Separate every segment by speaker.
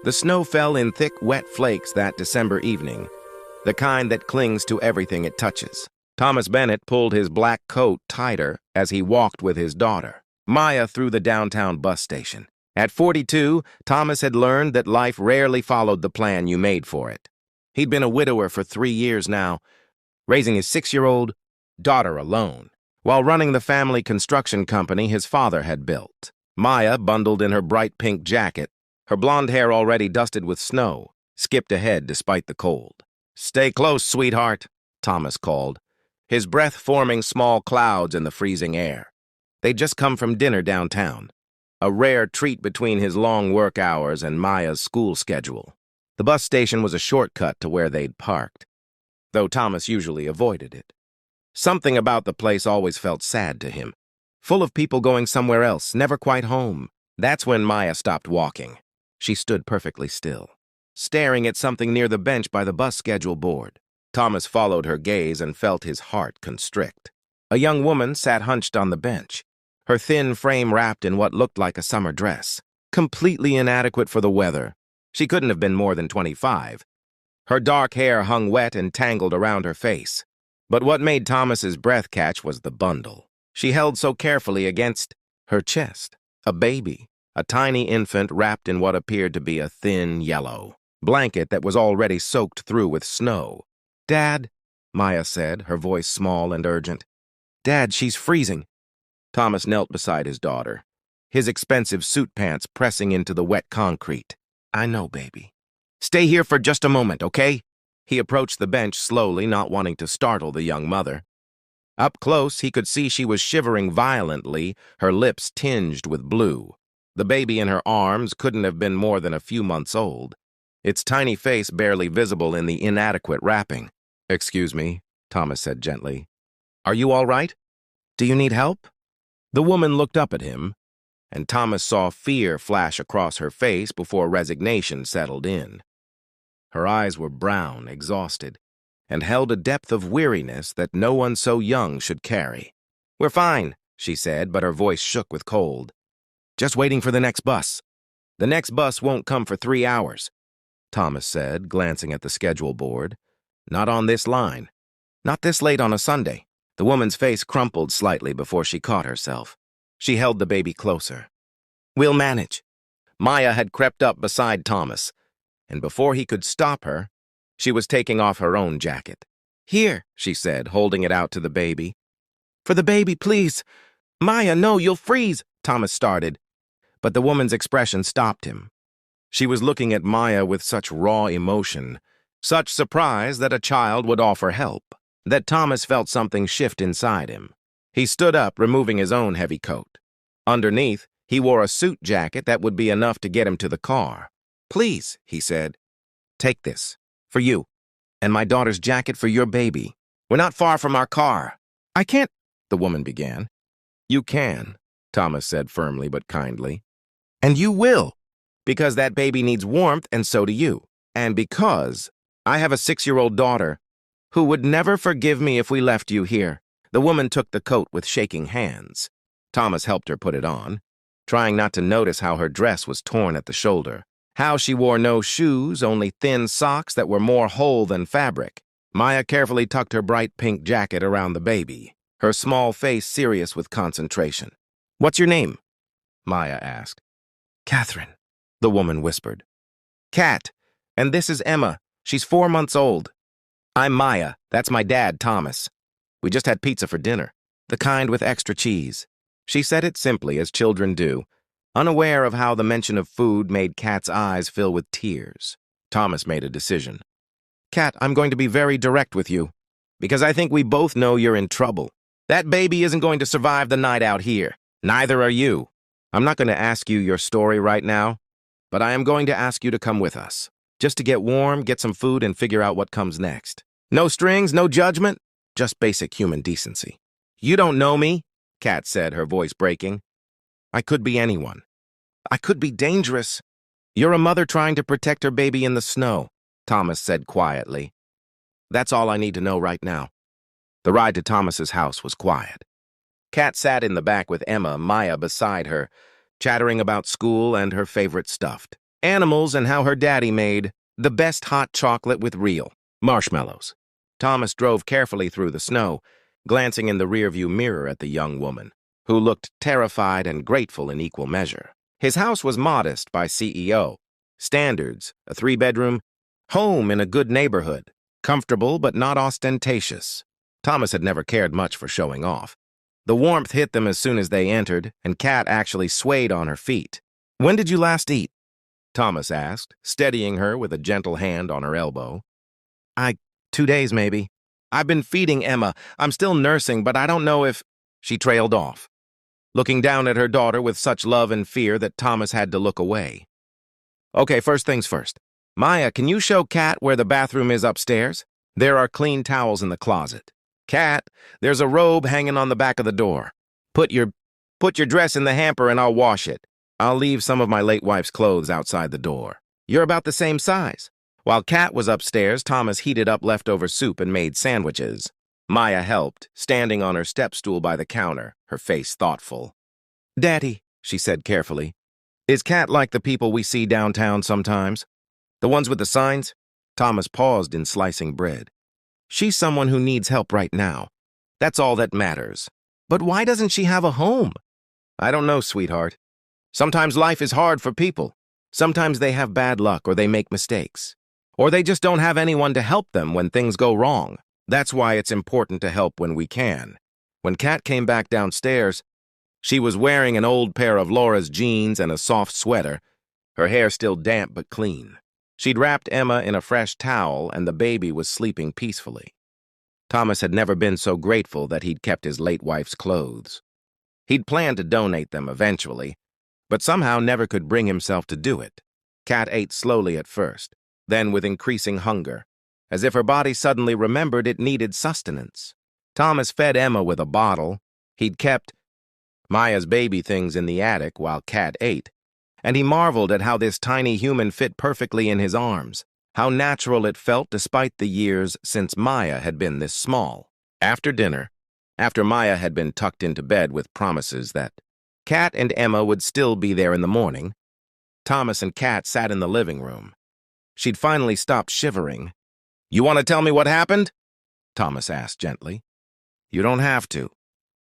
Speaker 1: The snow fell in thick, wet flakes that December evening, the kind that clings to everything it touches. Thomas Bennett pulled his black coat tighter as he walked with his daughter, Maya, through the downtown bus station. At 42, Thomas had learned that life rarely followed the plan you made for it. He'd been a widower for 3 years now, raising his 6-year-old daughter alone, while running the family construction company his father had built. Maya, bundled in her bright pink jacket, her blonde hair already dusted with snow, skipped ahead despite the cold. "Stay close, sweetheart," Thomas called, his breath forming small clouds in the freezing air. They'd just come from dinner downtown, a rare treat between his long work hours and Maya's school schedule. The bus station was a shortcut to where they'd parked, though Thomas usually avoided it. Something about the place always felt sad to him, full of people going somewhere else, never quite home. That's when Maya stopped walking. She stood perfectly still, staring at something near the bench by the bus schedule board. Thomas followed her gaze and felt his heart constrict. A young woman sat hunched on the bench, her thin frame wrapped in what looked like a summer dress, completely inadequate for the weather. She couldn't have been more than 25. Her dark hair hung wet and tangled around her face. But what made Thomas's breath catch was the bundle she held so carefully against her chest. A baby, a tiny infant wrapped in what appeared to be a thin yellow blanket that was already soaked through with snow. "Dad," Maya said, her voice small and urgent. "Dad, she's freezing." Thomas knelt beside his daughter, his expensive suit pants pressing into the wet concrete. "I know, baby. Stay here for just a moment, okay?" He approached the bench slowly, not wanting to startle the young mother. Up close, he could see she was shivering violently, her lips tinged with blue. The baby in her arms couldn't have been more than a few months old, its tiny face barely visible in the inadequate wrapping. "Excuse me," Thomas said gently. "Are you all right? Do you need help?" The woman looked up at him, and Thomas saw fear flash across her face before resignation settled in. Her eyes were brown, exhausted, and held a depth of weariness that no one so young should carry. "We're fine," she said, but her voice shook with cold. "Just waiting for the next bus." "The next bus won't come for 3 hours," Thomas said, glancing at the schedule board. "Not on this line. Not this late on a Sunday." The woman's face crumpled slightly before she caught herself. She held the baby closer. "We'll manage." Maya had crept up beside Thomas, and before he could stop her, she was taking off her own jacket. "Here," she said, holding it out to the baby. "For the baby, please." "Maya, no, you'll freeze," Thomas started, but the woman's expression stopped him. She was looking at Maya with such raw emotion, such surprise that a child would offer help, that Thomas felt something shift inside him. He stood up, removing his own heavy coat. Underneath, he wore a suit jacket that would be enough to get him to the car. "Please," he said, "take this, for you, and my daughter's jacket for your baby. We're not far from our car." "I can't," the woman began. "You can," Thomas said firmly but kindly. "And you will, because that baby needs warmth and so do you. And because I have a 6-year-old daughter who would never forgive me if we left you here." The woman took the coat with shaking hands. Thomas helped her put it on, trying not to notice how her dress was torn at the shoulder, how she wore no shoes, only thin socks that were more whole than fabric. Maya carefully tucked her bright pink jacket around the baby, her small face serious with concentration. "What's your name?" Maya asked. "Catherine," the woman whispered. "Kat, and this is Emma. She's 4 months old. I'm Maya. That's my dad, Thomas. We just had pizza for dinner, the kind with extra cheese." She said it simply, as children do, unaware of how the mention of food made Kat's eyes fill with tears. Thomas made a decision. "Kat, I'm going to be very direct with you, because I think we both know you're in trouble. That baby isn't going to survive the night out here. Neither are you. I'm not going to ask you your story right now, but I am going to ask you to come with us, just to get warm, get some food, and figure out what comes next. No strings, no judgment, just basic human decency." "You don't know me," Kat said, her voice breaking. "I could be anyone. I could be dangerous. You're a mother trying to protect her baby in the snow," Thomas said quietly. "That's all I need to know right now." The ride to Thomas's house was quiet. Kat sat in the back with Emma, Maya beside her, chattering about school and her favorite stuffed. animals, and how her daddy made the best hot chocolate with real marshmallows. Thomas drove carefully through the snow, glancing in the rearview mirror at the young woman, who looked terrified and grateful in equal measure. His house was modest by CEO standards, a 3-bedroom home in a good neighborhood, comfortable but not ostentatious. Thomas had never cared much for showing off. The warmth hit them as soon as they entered, and Kat actually swayed on her feet. "When did you last eat?" Thomas asked, steadying her with a gentle hand on her elbow. 2 days, maybe. I've been feeding Emma. I'm still nursing, but I don't know if—" She trailed off, looking down at her daughter with such love and fear that Thomas had to look away. "Okay, first things first. Maya, can you show Kat where the bathroom is upstairs? There are clean towels in the closet. Kat, there's a robe hanging on the back of the door. Put your dress in the hamper and I'll wash it. I'll leave some of my late wife's clothes outside the door. You're about the same size." While Kat was upstairs, Thomas heated up leftover soup and made sandwiches. Maya helped, standing on her step stool by the counter, her face thoughtful. "Daddy," she said carefully, "is Kat like the people we see downtown sometimes? The ones with the signs?" Thomas paused in slicing bread. "She's someone who needs help right now. That's all that matters. But why doesn't she have a home?" "I don't know, sweetheart. Sometimes life is hard for people. Sometimes they have bad luck or they make mistakes. Or they just don't have anyone to help them when things go wrong. That's why it's important to help when we can." When Kat came back downstairs, she was wearing an old pair of Laura's jeans and a soft sweater, her hair still damp but clean. She'd wrapped Emma in a fresh towel, and the baby was sleeping peacefully. Thomas had never been so grateful that he'd kept his late wife's clothes. He'd planned to donate them eventually, but somehow never could bring himself to do it. Kat ate slowly at first, then with increasing hunger, as if her body suddenly remembered it needed sustenance. Thomas fed Emma with a bottle. He'd kept Maya's baby things in the attic while Kat ate, and he marveled at how this tiny human fit perfectly in his arms, how natural it felt despite the years since Maya had been this small. After dinner, after Maya had been tucked into bed with promises that Kat and Emma would still be there in the morning, Thomas and Kat sat in the living room. She'd finally stopped shivering. "You want to tell me what happened?" Thomas asked gently. "You don't have to,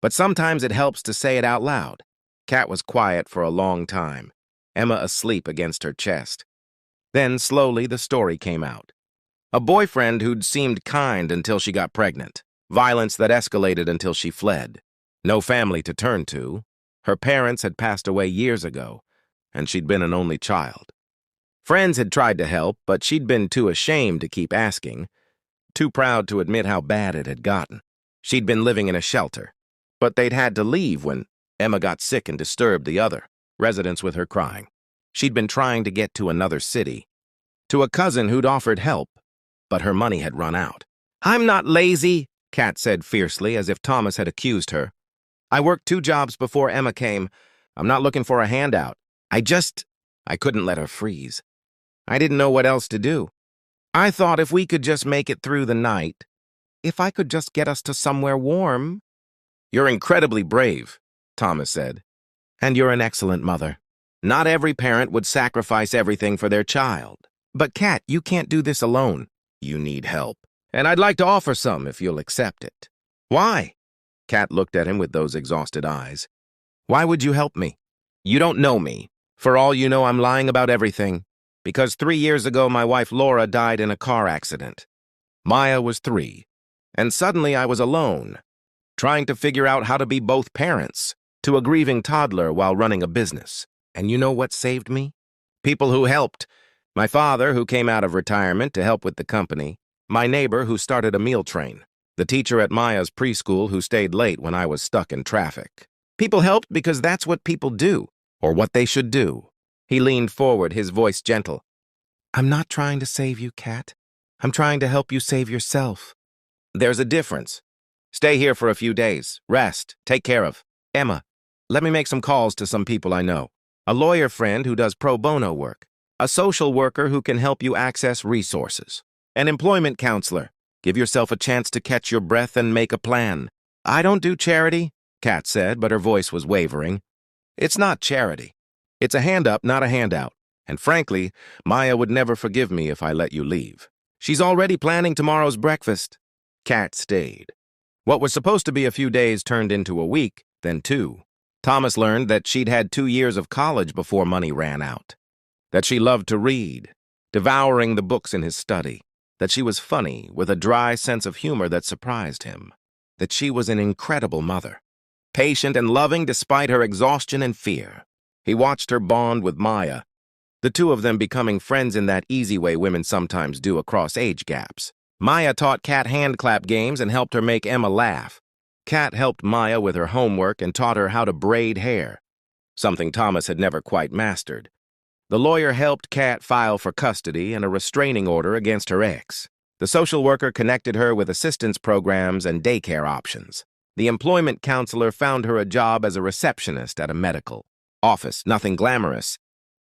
Speaker 1: but sometimes it helps to say it out loud." Kat was quiet for a long time, Emma asleep against her chest. Then, slowly, the story came out. A boyfriend who'd seemed kind until she got pregnant. Violence that escalated until she fled. No family to turn to. Her parents had passed away years ago, and she'd been an only child. Friends had tried to help, but she'd been too ashamed to keep asking, too proud to admit how bad it had gotten. She'd been living in a shelter, but they'd had to leave when Emma got sick and disturbed the other residents with her crying. She'd been trying to get to another city, to a cousin who'd offered help, but her money had run out. "I'm not lazy," Kat said fiercely, as if Thomas had accused her. "I worked 2 jobs before Emma came. I'm not looking for a handout. I couldn't let her freeze. I didn't know what else to do. I thought if we could just make it through the night, if I could just get us to somewhere warm." "You're incredibly brave," Thomas said. "And you're an excellent mother. Not every parent would sacrifice everything for their child. But Kat, you can't do this alone. You need help. And I'd like to offer some if you'll accept it." "Why?" Kat looked at him with those exhausted eyes. "Why would you help me? You don't know me. For all you know, I'm lying about everything. Because 3 years ago, my wife Laura died in a car accident. Maya was 3. And suddenly I was alone, trying to figure out how to be both parents to a grieving toddler while running a business. And you know what saved me? People who helped. My father, who came out of retirement to help with the company. My neighbor, who started a meal train. The teacher at Maya's preschool who stayed late when I was stuck in traffic. People helped because that's what people do, or what they should do." He leaned forward, his voice gentle. "I'm not trying to save you, Kat. I'm trying to help you save yourself." "There's a difference. Stay here for a few days. Rest. Take care of Emma. Let me make some calls to some people I know. A lawyer friend who does pro bono work. A social worker who can help you access resources. An employment counselor. Give yourself a chance to catch your breath and make a plan." "I don't do charity," Kat said, but her voice was wavering. "It's not charity. It's a hand up, not a handout. And frankly, Maya would never forgive me if I let you leave. She's already planning tomorrow's breakfast. Kat stayed. What was supposed to be a few days turned into a week, then 2. Thomas learned that she'd had 2 years of college before money ran out. That she loved to read, devouring the books in his study. That she was funny, with a dry sense of humor that surprised him. That she was an incredible mother, patient and loving despite her exhaustion and fear. He watched her bond with Maya, the two of them becoming friends in that easy way women sometimes do across age gaps. Maya taught Kat hand-clap games and helped her make Emma laugh. Kat helped Maya with her homework and taught her how to braid hair, something Thomas had never quite mastered. The lawyer helped Kat file for custody and a restraining order against her ex. The social worker connected her with assistance programs and daycare options. The employment counselor found her a job as a receptionist at a medical office, nothing glamorous,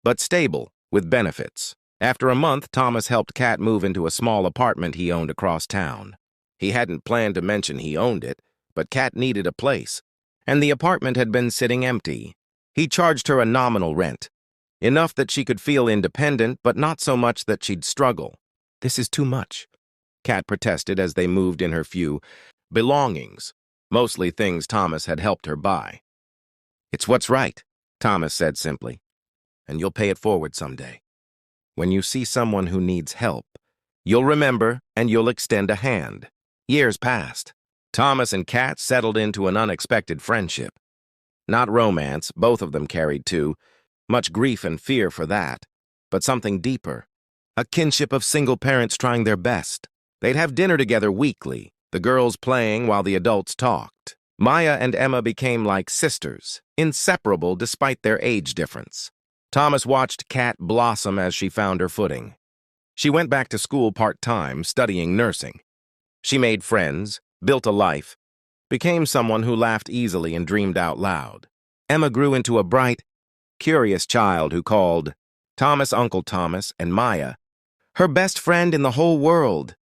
Speaker 1: but stable, with benefits. After a month, Thomas helped Kat move into a small apartment he owned across town. He hadn't planned to mention he owned it, but Kat needed a place, and the apartment had been sitting empty. He charged her a nominal rent, enough that she could feel independent, but not so much that she'd struggle. "This is too much," Kat protested as they moved in her few belongings, mostly things Thomas had helped her buy. "It's what's right," Thomas said simply, "and you'll pay it forward someday. When you see someone who needs help, you'll remember and you'll extend a hand." Years passed. Thomas and Kat settled into an unexpected friendship. Not romance, both of them carried too much grief and fear for that, but something deeper. A kinship of single parents trying their best. They'd have dinner together weekly, the girls playing while the adults talked. Maya and Emma became like sisters, inseparable despite their age difference. Thomas watched Kat blossom as she found her footing. She went back to school part-time, studying nursing. She made friends, built a life, became someone who laughed easily and dreamed out loud. Emma grew into a bright, curious child who called Thomas Uncle Thomas and Maya her best friend in the whole world.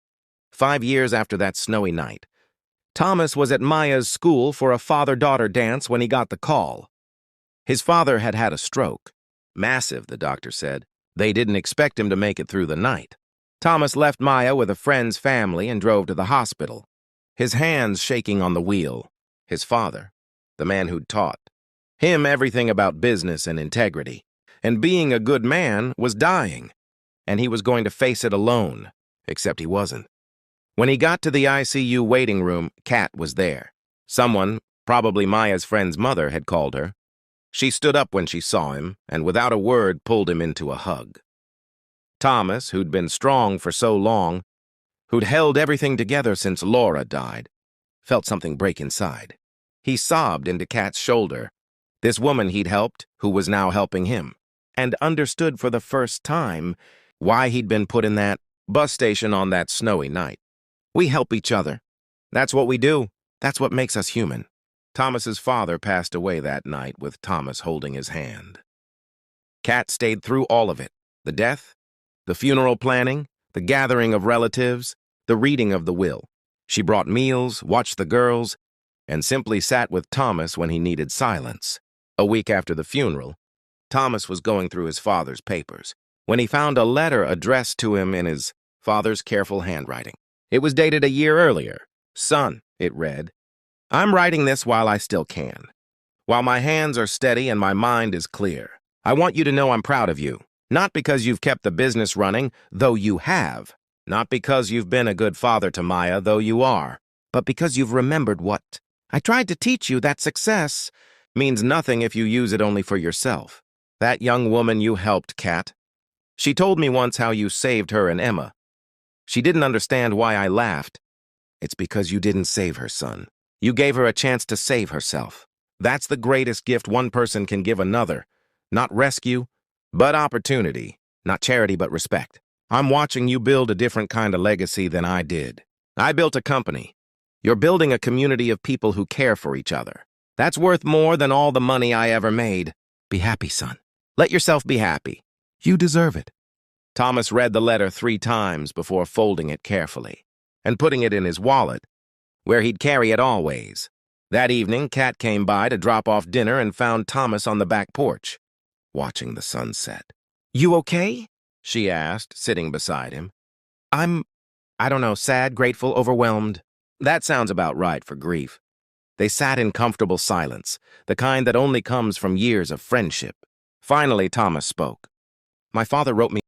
Speaker 1: 5 years after that snowy night, Thomas was at Maya's school for a father-daughter dance when he got the call. His father had had a stroke. Massive, the doctor said. They didn't expect him to make it through the night. Thomas left Maya with a friend's family and drove to the hospital, his hands shaking on the wheel. His father, the man who'd taught him everything about business and integrity, and being a good man, was dying, and he was going to face it alone, except he wasn't. When he got to the ICU waiting room, Kat was there. Someone, probably Maya's friend's mother, had called her. She stood up when she saw him, and without a word pulled him into a hug. Thomas, who'd been strong for so long, who'd held everything together since Laura died, felt something break inside. He sobbed into Kat's shoulder, this woman he'd helped, who was now helping him, and understood for the first time why he'd been put in that bus station on that snowy night. We help each other. That's what we do. That's what makes us human. Thomas's father passed away that night with Thomas holding his hand. Kat stayed through all of it. The death, the funeral planning, the gathering of relatives, the reading of the will. She brought meals, watched the girls, and simply sat with Thomas when he needed silence. A week after the funeral, Thomas was going through his father's papers when he found a letter addressed to him in his father's careful handwriting. It was dated a year earlier. "Son," it read, "I'm writing this while I still can. While my hands are steady and my mind is clear. I want you to know I'm proud of you. Not because you've kept the business running, though you have. Not because you've been a good father to Maya, though you are. But because you've remembered what I tried to teach you, that success means nothing if you use it only for yourself. That young woman you helped, Kat. She told me once how you saved her and Emma. She didn't understand why I laughed. It's because you didn't save her, son. You gave her a chance to save herself. That's the greatest gift one person can give another. Not rescue, but opportunity. Not charity, but respect. I'm watching you build a different kind of legacy than I did. I built a company. You're building a community of people who care for each other. That's worth more than all the money I ever made. Be happy, son. Let yourself be happy. You deserve it." Thomas read the letter 3 times before folding it carefully and putting it in his wallet, where he'd carry it always. That evening, Kat came by to drop off dinner and found Thomas on the back porch, watching the sunset. You okay? She asked, sitting beside him. I don't know, sad, grateful, overwhelmed. That sounds about right for grief. They sat in comfortable silence, the kind that only comes from years of friendship. Finally, Thomas spoke. My father wrote me